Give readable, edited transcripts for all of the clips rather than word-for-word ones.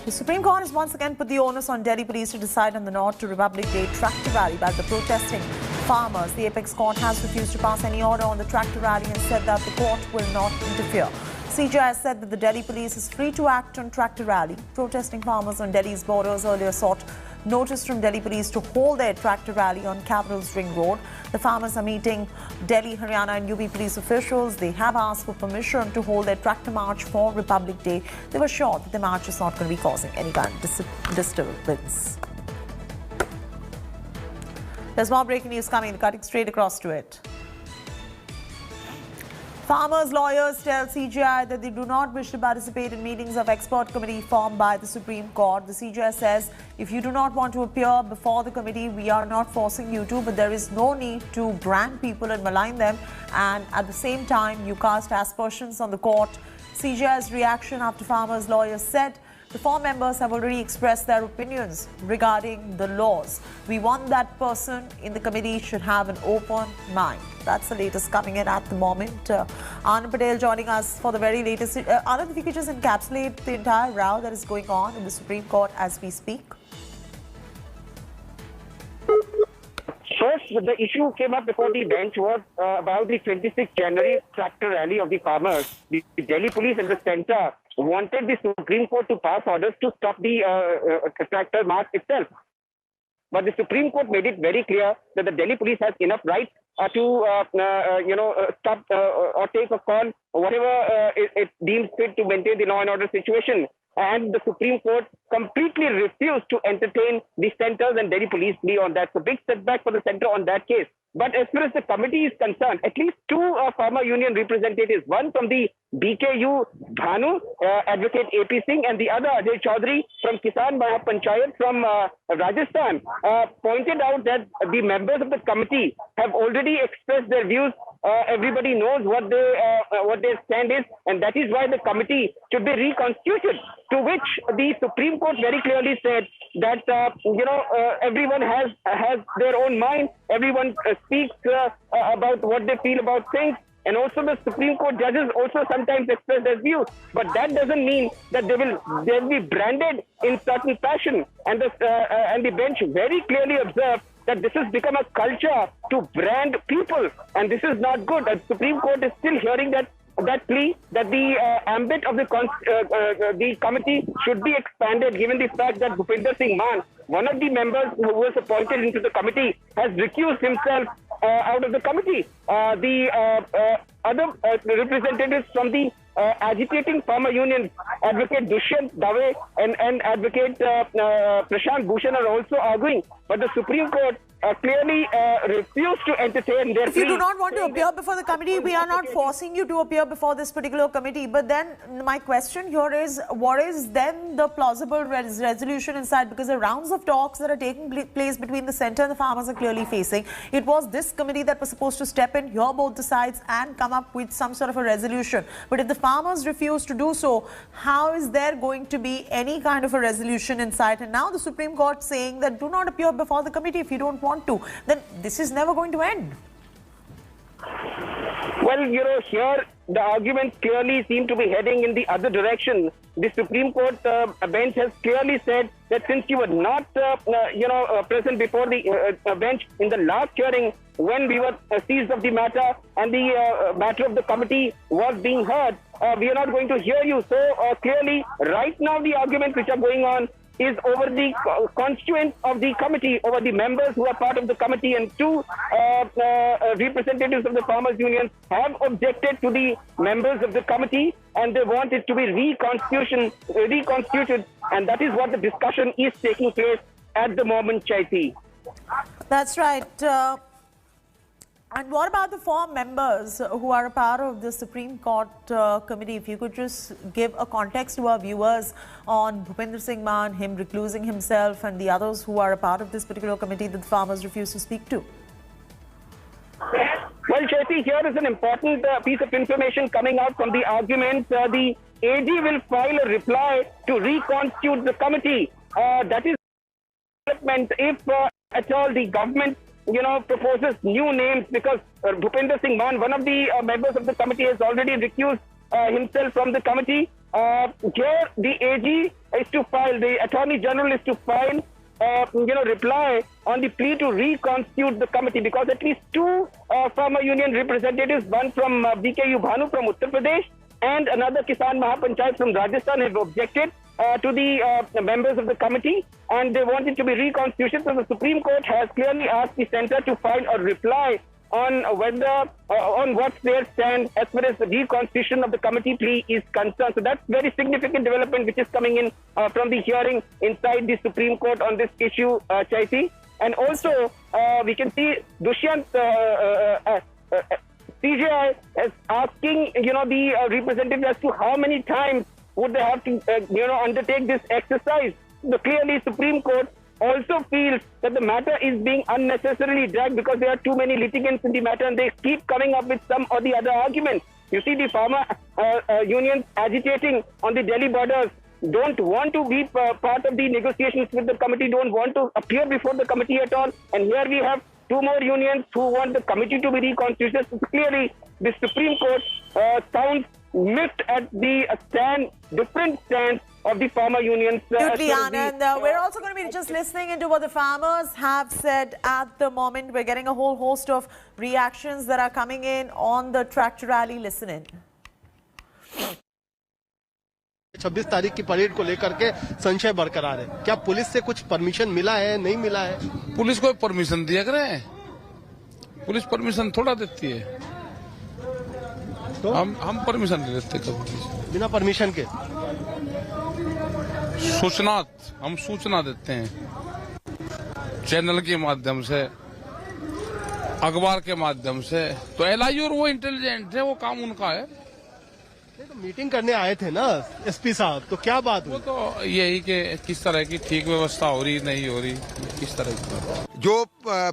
The Supreme Court has once again put the onus on Delhi police to decide on the North to Republic Day tractor rally by the protesting farmers. The apex court has refused to pass any order on the tractor rally and said that the court will not interfere. CJI said that the Delhi police is free to act on tractor rally. Protesting farmers on Delhi's borders earlier sought notice from Delhi police to hold their tractor rally on Capital's Ring Road. The farmers are meeting Delhi, Haryana and UP police officials. They have asked for permission to hold their tractor march for Republic Day. They were sure that the march is not going to be causing any kind of disturbance. There's more breaking news coming, cutting straight across to it. Farmers' lawyers tell CJI that they do not wish to participate in meetings of expert committee formed by the Supreme Court. The CJI says, if you do not want to appear before the committee, we are not forcing you to, but there is no need to brand people and malign them. And at the same time, you cast aspersions on the court. CJI's reaction after farmers' lawyers said, the four members have already expressed their opinions regarding the laws. We want that person in the committee should have an open mind. That's the latest coming in at the moment. Anand Patel joining us for the very latest. Anand, if you could just encapsulate the entire row that is going on in the Supreme Court as we speak. First, the issue came up before the bench was about the 26th January tractor rally of the farmers. The Delhi police and the centre wanted the Supreme Court to pass orders to stop the tractor march itself. But the Supreme Court made it very clear that the Delhi police has enough right to stop or take a call, whatever it deems fit to maintain the law and order situation. And the Supreme Court completely refused to entertain the centre's and Delhi police plea on that. So big setback for the centre on that case. But as far as the committee is concerned, at least two farmer union representatives, one from the BKU Bhanu, Advocate AP Singh, and the other Ajay Chaudhary from Kisan Mahapanchayat from Rajasthan, pointed out that the members of the committee have already expressed their views. Everybody knows what their stand is, and that is why the committee should be reconstituted. To which the Supreme Court very clearly said that everyone has their own mind. Everyone speaks about what they feel about things. And also the Supreme Court judges also sometimes express their views. But that doesn't mean that they'll be branded in certain fashion. And the bench very clearly observed that this has become a culture to brand people. And this is not good. The Supreme Court is still hearing that plea that the ambit of the committee should be expanded, given the fact that Bhupinder Singh Maan, one of the members who was appointed into the committee, has recused himself out of the committee. The other representatives from the agitating farmer unions, Advocate Dushyant Dave and Advocate Prashant Bhushan, are also arguing. But the Supreme Court clearly refused to entertain their plea. If you do not want to appear before the committee, we are not forcing you to appear before this particular committee. But then my question here is, what is then the plausible resolution inside? Because the rounds of talks that are taking place between the centre and the farmers are clearly facing. It was this committee that was supposed to step in, hear both the sides and come up with some sort of a resolution. But if the farmers refuse to do so, how is there going to be any kind of a resolution in sight? And now the Supreme Court saying that do not appear before the committee if you don't want to, then this is never going to end. Well, here the arguments clearly seem to be heading in the other direction. The Supreme Court bench has clearly said that since you were not, present before the bench in the last hearing when we were seized of the matter and the matter of the committee was being heard, we are not going to hear you. So clearly, right now the arguments which are going on is over the constituents of the committee, over the members who are part of the committee, and two representatives of the farmers' unions have objected to the members of the committee, and they want it to be reconstituted, and that is what the discussion is taking place at the moment, Chaiti. That's right. And what about the four members who are a part of the Supreme Court committee? If you could just give a context to our viewers on Bhupinder Singh Maan, him reclusing himself, and the others who are a part of this particular committee that the farmers refuse to speak to. Well, Chaiti, here is an important piece of information coming out from the argument. The AG will file a reply to reconstitute the committee. That is development if at all the government proposes new names, because Bhupinder Singh Maan, one of the members of the committee, has already recused himself from the committee. Here, the AG the Attorney General is to file, reply on the plea to reconstitute the committee, because at least two farmer union representatives, one from BKU Bhanu from Uttar Pradesh and another Kisan Mahapanchayat from Rajasthan, have objected to the members of the committee, and they want it to be reconstituted. So the Supreme Court has clearly asked the centre to file a reply on whether on what's their stand as far as the reconstitution of the committee plea is concerned. So that's very significant development which is coming in from the hearing inside the Supreme Court on this issue, Chaiti. And also we can see Dushyant CJI is asking the representatives as to how many times would they have to undertake this exercise. So clearly Supreme Court also feels that the matter is being unnecessarily dragged because there are too many litigants in the matter, and they keep coming up with some or the other arguments. You see the farmer unions agitating on the Delhi borders, don't want to be part of the negotiations with the committee, don't want to appear before the committee at all. And here we have two more unions who want the committee to be reconstituted. So clearly the Supreme Court sounds mixed at the different stands of the farmer unions. And we're also going to be just listening into what the farmers have said at the moment. We're getting a whole host of reactions that are coming in on the tractor rally. Listen in. 26 तारीख की parade को लेकर के संशय बरकरार है। क्या police से कुछ परमिशन मिला है, नहीं मिला है? पुलिस को परमिशन दिया करे, पुलिस परमिशन थोड़ा देती है। तो हम परमिशन नहीं देते कभी, बिना परमिशन के हम सूचना देते हैं चैनल के माध्यम से, अखबार के माध्यम से। तो एलआई और वो इंटेलिजेंट है, वो काम उनका है। तो मीटिंग करने आए थे ना एसपी साहब, तो क्या बात हुई? वो तो यही कि किस तरह की ठीक व्यवस्था हो रही नहीं हो रही, किस तरह की जो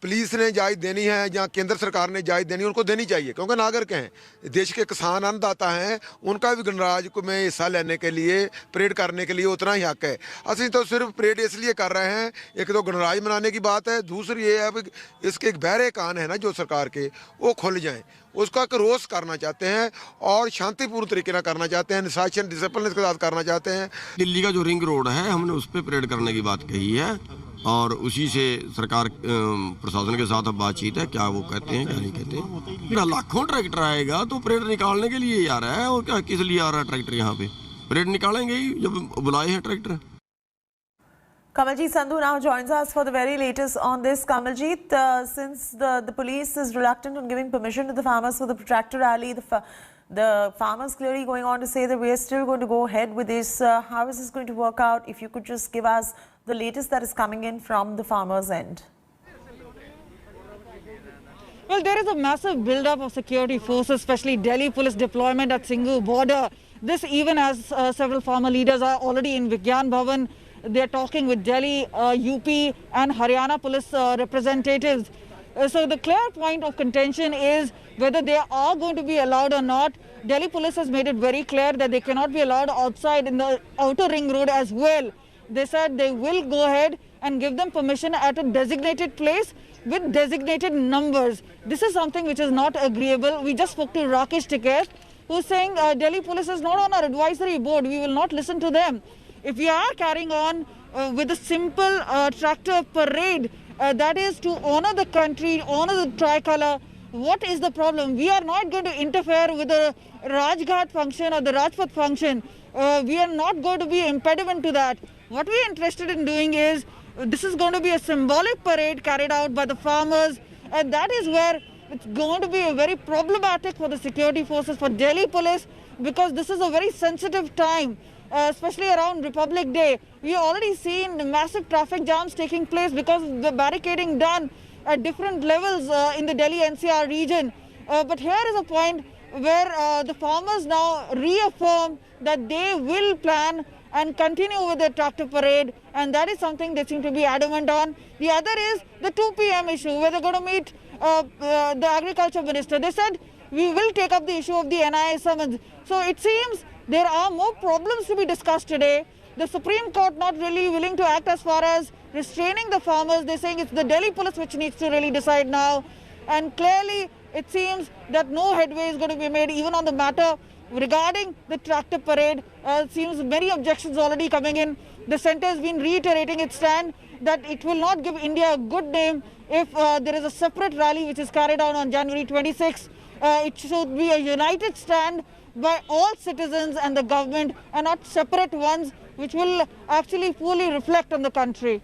पुलिस ने इजाजत देनी है या केंद्र सरकार ने इजाजत देनी है उनको देनी चाहिए, क्योंकि नागरिक हैं, देश के किसान अन्नदाता हैं, उनका भी गणराज्य में हिस्सा लेने के लिए, परेड करने के लिए उतना ही हक है। असली तो सिर्फ परेड इसलिए कर रहे हैं, एक तो गणराज्य मनाने की बात है, दूसरी ये है कि इसके एक बहरे कान है ना जो सरकार के, वो खुल जाएं, उसका रोष करना चाहते हैं और शांतिपूर्ण तरीके से करना चाहते हैं, अनुशासन डिसिप्लिन के साथ करना चाहते हैं। दिल्ली का जो रिंग रोड है, हमने उस पर परेड करने की बात कही है और उसी से सरकार प्रशासन के साथ अब बातचीत है, क्या वो कहते हैं क्या नहीं कहते। लाखों ट्रैक्टर आएगा तो परेड निकालने के लिए आ रहा है, और क्या किस लिए आ रहा है ट्रैक्टर यहाँ पे? परेड निकालेंगे ही जब बुलाए हैं tractor. Kamaljeet Sandhu now joins us for the very latest on this. Kamaljeet, since the police is reluctant on giving permission to the farmers for the tractor rally, the farmers clearly going on to say that we are still going to go ahead with this. How is this going to work out? If you could just give us the latest that is coming in from the farmers' end. Well, there is a massive build-up of security forces, especially Delhi police deployment at Singhu border. This even as several farmer leaders are already in Vigyan Bhavan. They are talking with Delhi, UP and Haryana police representatives. So the clear point of contention is whether they are going to be allowed or not. Delhi police has made it very clear that they cannot be allowed outside in the outer ring road as well. They said they will go ahead and give them permission at a designated place with designated numbers. This is something which is not agreeable. We just spoke to Rakesh Tiket, who's saying Delhi police is not on our advisory board. We will not listen to them. If we are carrying on with a simple tractor parade, that is to honor the country, honor the tricolour, what is the problem? We are not going to interfere with the Rajghat function or the Rajpath function. We are not going to be impediment to that. What we are interested in doing is, this is going to be a symbolic parade carried out by the farmers, and that is where it's going to be very problematic for the security forces, for Delhi police, because this is a very sensitive time. Especially around Republic Day. We have already seen massive traffic jams taking place because of the barricading done at different levels in the Delhi NCR region. But here is a point where the farmers now reaffirm that they will plan and continue with the tractor parade, and that is something they seem to be adamant on. The other is the 2 p.m. issue, where they're going to meet the agriculture minister. They said, we will take up the issue of the NIA summons. So it seems there are more problems to be discussed today. The Supreme Court not really willing to act as far as restraining the farmers. They're saying it's the Delhi police which needs to really decide now. And clearly, it seems that no headway is going to be made even on the matter Regarding the tractor parade, seems many objections already coming in. The centre has been reiterating its stand that it will not give India a good name if there is a separate rally which is carried out on January 26. It should be a united stand by all citizens and the government, and not separate ones which will actually fully reflect on the country.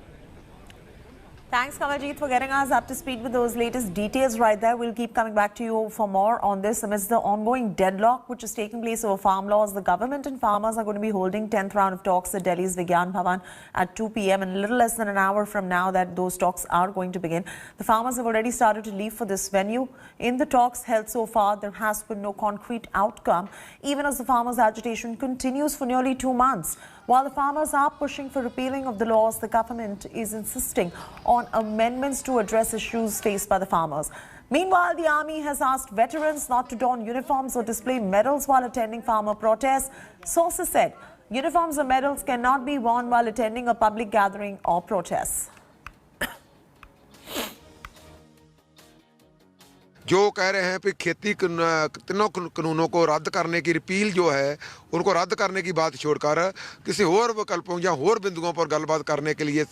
Thanks, Kamaljeet, for getting us up to speed with those latest details right there. We'll keep coming back to you for more on this. Amidst the ongoing deadlock which is taking place over farm laws, the government and farmers are going to be holding 10th round of talks at Delhi's Vigyan Bhavan at 2 p.m. and a little less than an hour from now that those talks are going to begin. The farmers have already started to leave for this venue. In the talks held so far, there has been no concrete outcome, even as the farmers' agitation continues for nearly 2 months. While the farmers are pushing for repealing of the laws, the government is insisting on amendments to address issues faced by the farmers. Meanwhile, the army has asked veterans not to don uniforms or display medals while attending farmer protests. Sources said uniforms or medals cannot be worn while attending a public gathering or protests. जो कह रहे हैं कि खेती तीनों कानूनों को रद्द करने की रिपील जो है उनको रद्द करने की बात छोड़कर किसी और विकल्पों या और बिंदुओं पर गलबात करने के लिए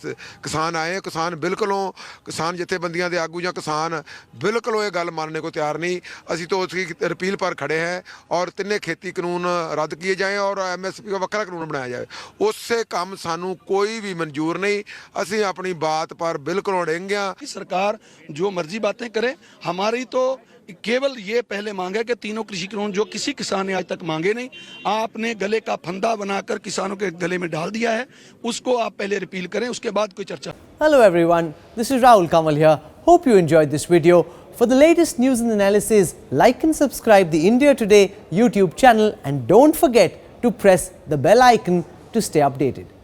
किसान आए। किसान बिल्कुलों किसान जथेबंदियां दे आगू या किसान बिल्कुल ये गल मानने को तैयार नहीं। असी तो उसकी रिपील पर खड़े हैं और तिन्ने खेती कानून रद्द किए जाएँ और MSP का वक्रा कानून बनाया जाए। उससे काम सानू कोई भी मंजूर नहीं। असी अपनी बात पर बिल्कुल अड़ेंगे। सरकार जो मर्जी बातें करे, हमारी तो केवल ये पहले मांगा कि तीनों कृषि कानून जो किसी किसान ने आज तक मांगे नहीं, आपने गले का फंदा बनाकर किसानों के गले में डाल दिया है, उसको आप पहले रिपील करें, उसके बाद कोई चर्चा। Hello everyone, this is Rahul Kamal here. Hope you enjoyed this video. For the latest news and analysis, like and subscribe the India Today YouTube channel and don't forget to press the bell icon to stay updated.